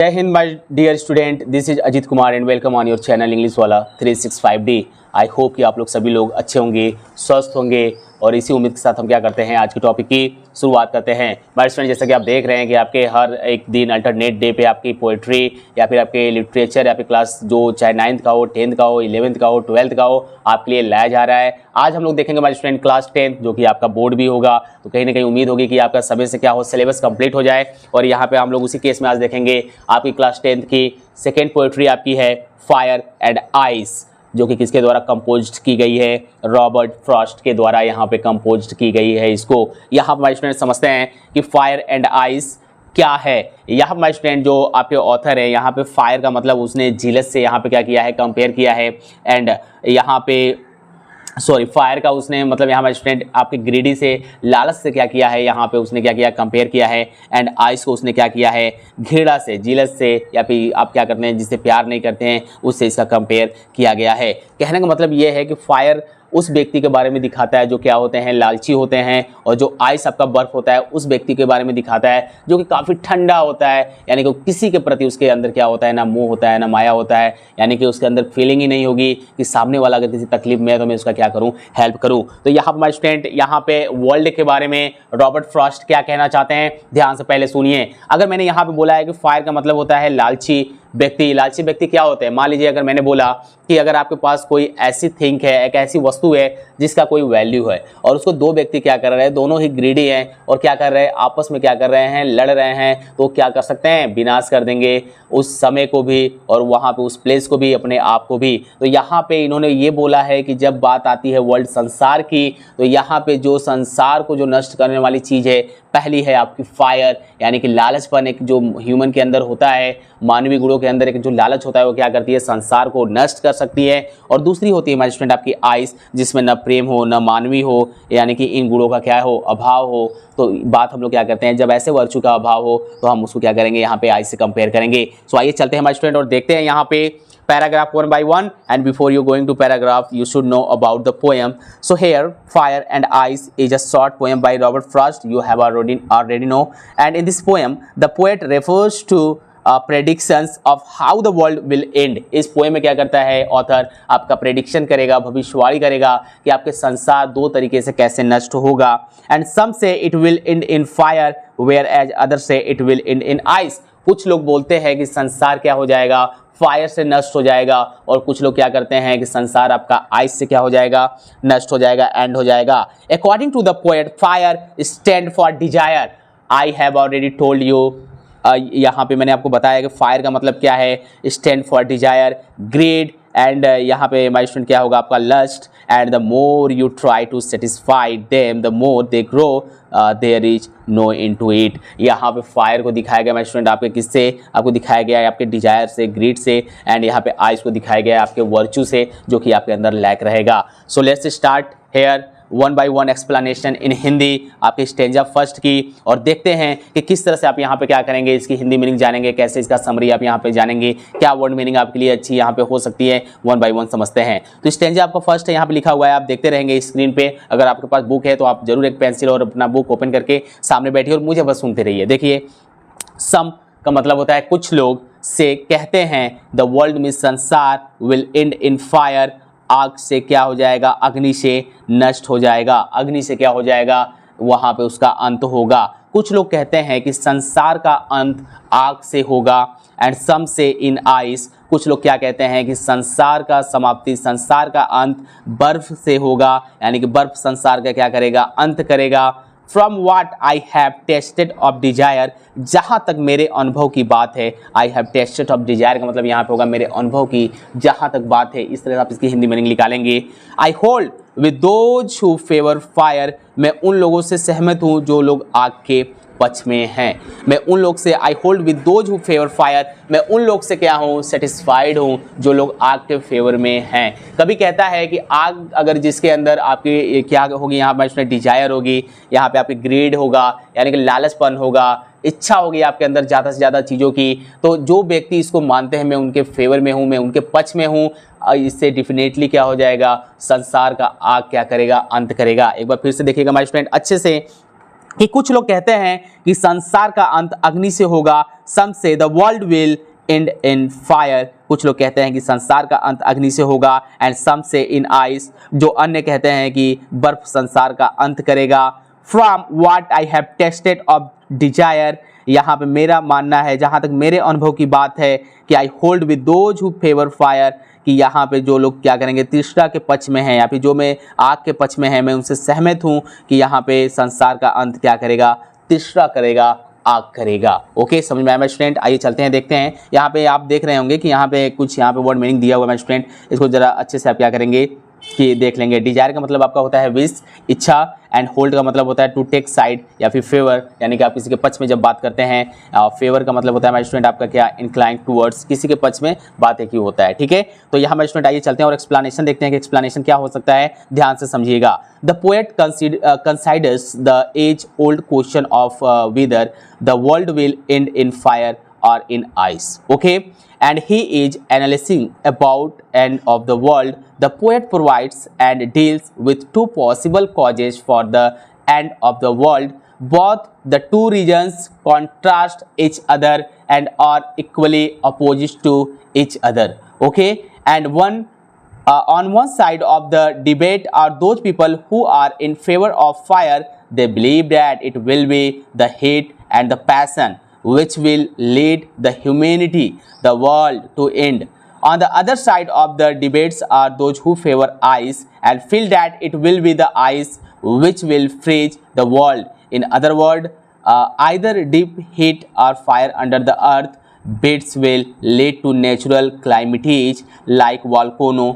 जय हिंद my dear student, this is Ajeet Kumar and welcome on your channel English वाला 365D। I hope कि आप लोग सभी लोग अच्छे होंगे, स्वस्थ होंगे और इसी उम्मीद के साथ हम क्या करते हैं, आज के टॉपिक की शुरुआत करते हैं। माय स्टूडेंट, जैसा कि आप देख रहे हैं कि आपके हर एक दिन अल्टरनेट डे पे आपकी पोइट्री या फिर आपके लिटरेचर या फिर क्लास जो चाहे 9th का हो, 10th का हो, 11th का हो, 12th का हो, आपके लिए लाया जा रहा है। आज हम लोग देखेंगे माय स्टूडेंट क्लास 10th, जो कि आपका बोर्ड भी होगा, तो कहीं ना कहीं उम्मीद होगी कि आपका समय से क्या हो, सिलेबस कंप्लीट हो जाए। और यहाँ पे हम लोग उसी केस में आज देखेंगे आपकी क्लास 10th की सेकेंड पोइट्री आपकी है फायर एंड आइस, जो कि किसके द्वारा कंपोज्ड की गई है, रॉबर्ट फ्रॉस्ट के द्वारा यहाँ पे कंपोज्ड की गई है। इसको यहाँ पर माय स्टूडेंट समझते हैं कि फायर एंड आइस क्या है। यहाँ पर माय स्टूडेंट जो आपके ऑथर है, यहाँ पे फायर का मतलब उसने जीलस से यहाँ पे क्या किया है, कंपेयर किया है। एंड यहाँ पे फायर का उसने मतलब यहाँ पर स्टूडेंट आपके ग्रीडी से, लालच से क्या किया है, यहाँ पे उसने क्या किया, कंपेयर किया है। एंड आइस को उसने क्या किया है, घृणा से, जीलस से, या फिर आप क्या करते हैं जिससे प्यार नहीं करते हैं उससे इसका कंपेयर किया गया है। कहने का मतलब ये है कि फायर उस व्यक्ति के बारे में दिखाता है जो क्या होते हैं, लालची होते हैं, और जो आइस आपका बर्फ होता है उस व्यक्ति के बारे में दिखाता है जो कि काफ़ी ठंडा होता है, यानी कि किसी के प्रति उसके अंदर क्या होता है, ना मोह होता है ना माया होता है, यानी कि उसके अंदर फीलिंग ही नहीं होगी कि सामने वाला अगर किसी तकलीफ में है तो मैं उसका क्या करूं, हेल्प करूं। तो यहाँ पर माय स्टूडेंट यहाँ पे वर्ल्ड के बारे में रॉबर्ट फ्रॉस्ट क्या कहना चाहते हैं, ध्यान से पहले सुनिए। अगर मैंने यहाँ पे बोला है कि फायर का मतलब होता है लालची व्यक्ति, लालची व्यक्ति क्या होते हैं, मान लीजिए अगर मैंने बोला कि अगर आपके पास कोई ऐसी थिंग है, एक ऐसी वस्तु है जिसका कोई वैल्यू है, और उसको दो व्यक्ति क्या कर रहे हैं, दोनों ही ग्रीडी हैं और क्या कर रहे हैं, आपस में क्या कर रहे हैं, लड़ रहे हैं, तो क्या कर सकते हैं, विनाश कर देंगे उस समय को भी और वहाँ पे उस प्लेस को भी, अपने आप को भी। तो यहाँ पे इन्होंने ये बोला है कि जब बात आती है वर्ल्ड संसार की, तो यहाँ पे जो संसार को जो नष्ट करने वाली चीज़ है, पहली है आपकी फायर, यानी कि लालचपन, एक जो ह्यूमन के अंदर होता है, मानवीय गुणों के अंदर एक जो लालच होता है वो क्या करती है, संसार को नष्ट कर सकती है। और दूसरी होती है हमारी स्टूडेंट आपकी आइस, जिसमें न प्रेम हो न मानवीय हो, यानी कि इन गुणों का क्या हो, अभाव हो। तो बात हम लोग क्या करते हैं, जब ऐसे वर्चू का अभाव हो तो हम उसको क्या करेंगे, यहाँ पे आइस से कंपेयर करेंगे। सो आइए चलते हैं हमारे स्टूडेंट और देखते हैं यहाँ पे paragraph one by one, and before you going to paragraph you should know about the poem. So here fire and ice is a short poem by Robert Frost, you have already know. And in this poem the poet refers to predictions of how the world will end. इस poem में क्या करता है author, आपका prediction करेगा, भविष्यवाणी करेगा कि आपके संसार दो तरीके से कैसे नष्ट होगा। And some say it will end in fire whereas other say it will end in ice. कुछ लोग बोलते हैं कि संसार क्या हो जाएगा, फायर से नष्ट हो जाएगा, और कुछ लोग क्या करते हैं कि संसार आपका आइस से क्या हो जाएगा, नष्ट हो जाएगा, एंड हो जाएगा। According to the poet fire stand for desire. I have already told you, यहाँ पे मैंने आपको बताया कि फायर का मतलब क्या है, stand for desire, greed, and यहाँ पे माय स्टूडेंट क्या होगा आपका lust. And the more you try to satisfy them the more they grow, there is no end to it. यहाँ पे फायर को दिखाया गया माय स्टूडेंट आपके किससे, आपको दिखाया गया है आपके डिजायर से, ग्रीड से, एंड यहाँ पे आइस को दिखाया गया है आपके वर्चू से, जो कि आपके अंदर लैक रहेगा। So let's start here one by one explanation in Hindi आपके स्टेंजा फर्स्ट की, और देखते हैं कि किस तरह से आप यहाँ पे क्या करेंगे, इसकी हिंदी मीनिंग जानेंगे, कैसे इसका समरी आप यहाँ पे जानेंगे, क्या वर्ड मीनिंग आपके लिए अच्छी यहाँ पे हो सकती है, वन बाय वन समझते हैं। तो स्टेंजा आपका फर्स्ट है, यहाँ पे लिखा हुआ है, आप देखते रहेंगे स्क्रीन पे। अगर आपके पास बुक है तो आप जरूर एक पेंसिल और अपना बुक ओपन करके सामने बैठिए और मुझे बस सुनते रहिए। देखिए, सम का मतलब होता है कुछ लोग, से कहते हैं, द वर्ल्ड में संसार, विल एंड इन फायर, आग से क्या हो जाएगा, अग्नि से नष्ट हो जाएगा, अग्नि से क्या हो जाएगा, वहाँ पे उसका अंत होगा। कुछ लोग कहते हैं कि संसार का अंत आग से होगा। एंड सम से इन आइस, कुछ लोग क्या कहते हैं कि संसार का समाप्ति, संसार का अंत बर्फ से होगा, यानी कि बर्फ संसार का क्या करेगा, अंत करेगा। From what I have tasted of desire, जहाँ तक मेरे अनुभव की बात है, I have tasted of desire का मतलब यहाँ पे होगा मेरे अनुभव की, जहाँ तक बात है। इस तरह से आप इसकी हिंदी मीनिंग निकालेंगे। I hold with those who favour fire, मैं उन लोगों से सहमत हूँ जो लोग आग के पक्ष में हैं। मैं उन लोग से, I hold with those who favour fire, मैं उन लोग से क्या हूँ, सेटिस्फाइड हूँ जो लोग आग के फेवर में हैं। कभी कहता है कि आग अगर जिसके अंदर आपकी क्या होगी, यहाँ पर इसमें डिजायर होगी, यहाँ पे आपकी ग्रीड होगा, यानी कि लालचपन होगा, इच्छा होगी आपके अंदर ज़्यादा से ज़्यादा चीज़ों की, तो जो व्यक्ति इसको मानते हैं मैं उनके फेवर में हूँ, मैं उनके पक्ष में हूँ, इससे डेफिनेटली क्या हो जाएगा, संसार का आग क्या करेगा, अंत करेगा। एक बार फिर से देखिएगा माय स्टूडेंट अच्छे से, कि कुछ लोग कहते हैं कि संसार का अंत अग्नि से होगा, सम से the world will end in fire, कुछ लोग कहते हैं कि संसार का अंत अग्नि से होगा, एंड सम से इन आइस, जो अन्य कहते हैं कि बर्फ संसार का अंत करेगा। From what I have tasted of Dzire, यहाँ पे मेरा मानना है, जहाँ तक मेरे अनुभव की बात है कि I hold with those who favour fire, कि यहाँ पे जो लोग क्या करेंगे तृष्णा के पक्ष में हैं या फिर जो मैं आग के पक्ष में है, मैं उनसे सहमत हूँ कि यहाँ पे संसार का अंत क्या करेगा, तृष्णा करेगा, आग करेगा। ओके, समझ में आया स्टूडेंट? आइए चलते हैं, देखते हैं। यहाँ पे आप देख रहे होंगे कि यहाँ पे कुछ यहाँ पे वर्ड मीनिंग दिया हुआ है स्टूडेंट, इसको जरा अच्छे से आप क्या करेंगे कि देख लेंगे। डिजायर का मतलब आपका होता है विश, इच्छा, एंड होल्ड का मतलब होता है टू टेक साइड या फिर फेवर, यानी कि आप किसी के पक्ष में जब बात करते हैं। फेवर का मतलब होता है माय स्टूडेंट आपका क्या, इंक्लाइन टूवर्ड्स, किसी के पक्ष में बातें की होता है। ठीक है, तो यहाँ माय स्टूडेंट आइए चलते हैं और एक्सप्लेनेशन देखते हैं कि एक्सप्लेनेशन क्या हो सकता है, ध्यान से समझिएगा। The poet considers the age old question of whether the world will end in fire or in ice. Okay, and he is analyzing about end of the world. The poet provides and deals with two possible causes for the end of the world. Both the two regions contrast each other and are equally opposite to each other. Okay, and on one side of the debate are those people who are in favor of fire. They believe that it will be the heat and the passion which will lead the humanity, the world to end. On the other side of the debates are those who favor ice and feel that it will be the ice which will freeze the world. In other words, either deep heat or fire under the earth beds will lead to natural calamities like volcano,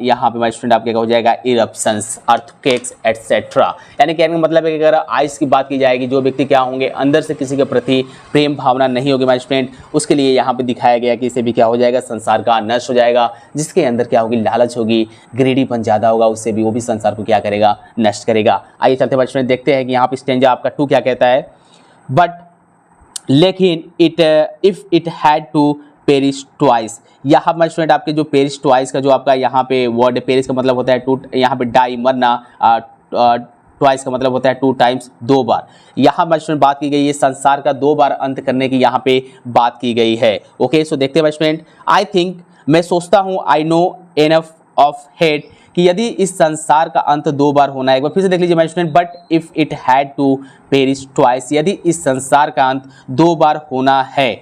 यहाँ पे my student आपके क्या हो जाएगा, eruptions, earthquakes etcetera. यानी कहने का मतलब है कि अगर आइस की बात की जाएगी, जो व्यक्ति क्या होंगे अंदर से किसी के प्रति प्रेम भावना नहीं होगी माय स्टूडेंट, उसके लिए यहाँ पे दिखाया गया कि इसे भी क्या हो जाएगा, संसार का नष्ट हो जाएगा। जिसके अंदर क्या होगी, लालच होगी, ग्रीडीपन ज़्यादा होगा, उससे भी वो भी संसार को क्या करेगा, नष्ट करेगा। आइए चलते माय स्टूडेंट देखते हैं कि यहाँ पे स्टेंजा आपका 2 क्या कहता है। बट लेकिन if it had to perish twice, यहाँ पर स्टूडेंट आपके जो पेरिस ट्वाइस का जो आपका यहाँ पे वर्ड है, पेरिस का मतलब होता है टू, यहाँ पे डाई मरना, ट्वाइस का मतलब होता है 2 टाइम्स, 2 बार। यहाँ पर स्टूडेंट बात की गई है संसार का 2 बार अंत करने की यहाँ पे बात की गई है। ओके, सो देखते हैं स्टूडेंट। आई थिंक, मैं सोचता हूँ, आई नो एनफ ऑफ हेट, कि यदि इस संसार का अंत 2 बार होना है, एक बार फिर से देख लीजिए my student, but if it had to perish twice, यदि इस संसार का अंत 2 बार होना है।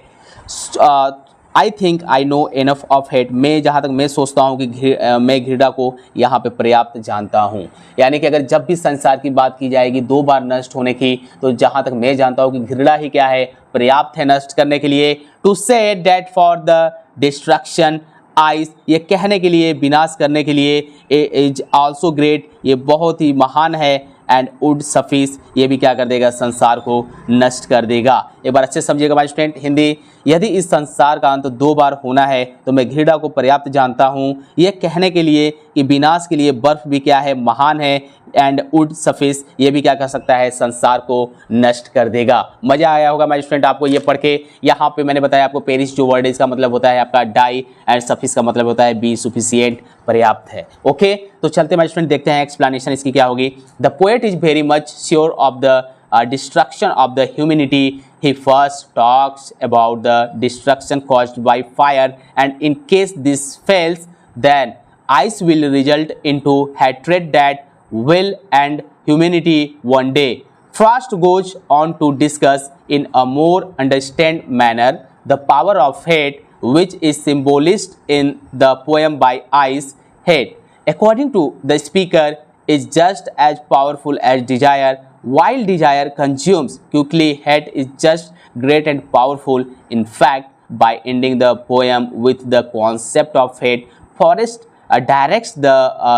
I think I know enough of hate, मैं जहाँ तक मैं सोचता हूँ कि मैं घृणा को यहाँ पे पर्याप्त जानता हूँ। यानी कि अगर जब भी संसार की बात की जाएगी 2 बार नष्ट होने की, तो जहाँ तक मैं जानता हूँ कि घृणा ही क्या है, पर्याप्त है नष्ट करने के लिए। To say that for the destruction ice, ये कहने के लिए, विनाश करने के लिए, इज आल्सो ग्रेट, ये बहुत ही महान है, एंड वुड सफिस, ये भी क्या कर देगा, संसार को नष्ट कर देगा। एक बार अच्छे समझिएगा माय स्टूडेंट हिंदी। यदि इस संसार का अंत 2 बार होना है तो मैं घृणा को पर्याप्त जानता हूँ, ये कहने के लिए कि विनाश के लिए बर्फ भी क्या है, महान है, एंड वुड सफिस, ये भी क्या कर सकता है, संसार को नष्ट कर देगा। मज़ा आया होगा माय स्टूडेंट आपको ये पढ़ के। यहाँ पे मैंने बताया आपको पेरिस जो वर्ड है इसका मतलब होता है आपका डाई, एंड सफिस का मतलब होता है बी सफिशिएंट, पर्याप्त है। ओके, तो चलते माय स्टूडेंट देखते हैं एक्सप्लेनेशन इसकी क्या होगी। The poet is very much sure of the destruction of the humanity. He first talks about the destruction caused by fire, and in case this fails, then ice will result into hatred that will end humanity one day. Frost goes on to discuss in a more understand manner the power of hate, which is symbolized in the poem by Ice. Hate, according to the speaker, is just as powerful as desire. While desire consumes quickly, hate is just great and powerful. In fact, by ending the poem with the concept of hate, Forrest directs the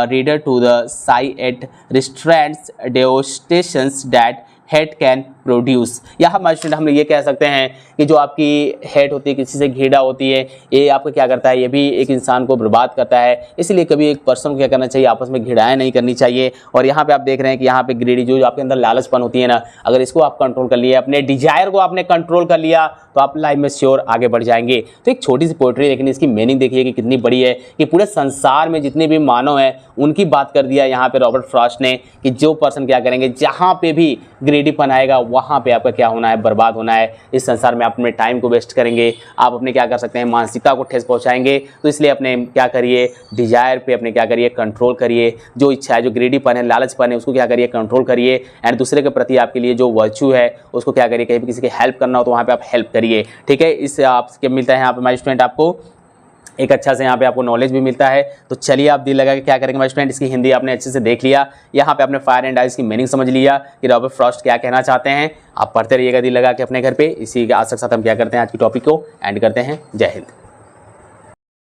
reader to the sigh at restraints devastations that hate can produce. यहाँ हमारे student हम ये कह सकते हैं कि जो आपकी हेट होती है, किसी से घृणा होती है, ये आपको क्या करता है, ये भी एक इंसान को बर्बाद करता है। इसलिए कभी एक पर्सन को क्या करना चाहिए, आपस में घृणाएं नहीं करनी चाहिए। और यहाँ पे आप देख रहे हैं कि यहाँ पे ग्रीडी जो आपके अंदर लालचपन होती है ना, अगर इसको आप कंट्रोल कर लिए, अपने डिजायर को आपने कंट्रोल कर लिया, तो आप लाइफ में श्योर आगे बढ़ जाएंगे। तो एक छोटी सी पोएट्री, लेकिन इसकी मीनिंग देखिए कि कितनी बड़ी है, कि पूरे संसार में जितने भी मानव हैं उनकी बात कर दिया यहाँ पे रॉबर्ट फ्रॉस्ट ने, कि जो पर्सन क्या करेंगे, जहाँ पे भी ग्रेडीपन आएगा वहाँ पे आपका क्या होना है, बर्बाद होना है। इस संसार में आप अपने टाइम को वेस्ट करेंगे, आप अपने क्या कर सकते हैं, मानसिकता को ठेस पहुँचाएंगे। तो इसलिए अपने क्या करिए, डिजायर पे अपने क्या करिए, कंट्रोल करिए। जो इच्छा है, जो ग्रेडीपन है, लालचपन है, उसको क्या करिए, कंट्रोल करिए। एंड दूसरे के प्रति आपके लिए जो वर्च्यू है उसको क्या करिए, कहीं भी किसी की हेल्प करना हो तो वहाँ पे आप हेल्प करिए। ठीक है, इससे आपके मिलता है यहाँ पे माय स्टूडेंट, आपको एक अच्छा से यहाँ पे आपको नॉलेज भी मिलता है। तो चलिए आप दिल लगा के क्या करेंगे माय स्टूडेंट, इसकी हिंदी आपने अच्छे से देख लिया, यहाँ पे आपने फायर एंड आइस की मीनिंग समझ लिया कि रॉबर्ट फ्रॉस्ट क्या कहना चाहते हैं। आप पढ़ते रहिएगा दिल लगा के अपने घर पे। इसी के साथ हम क्या करते हैं, आज की टॉपिक को एंड करते हैं। जय हिंद।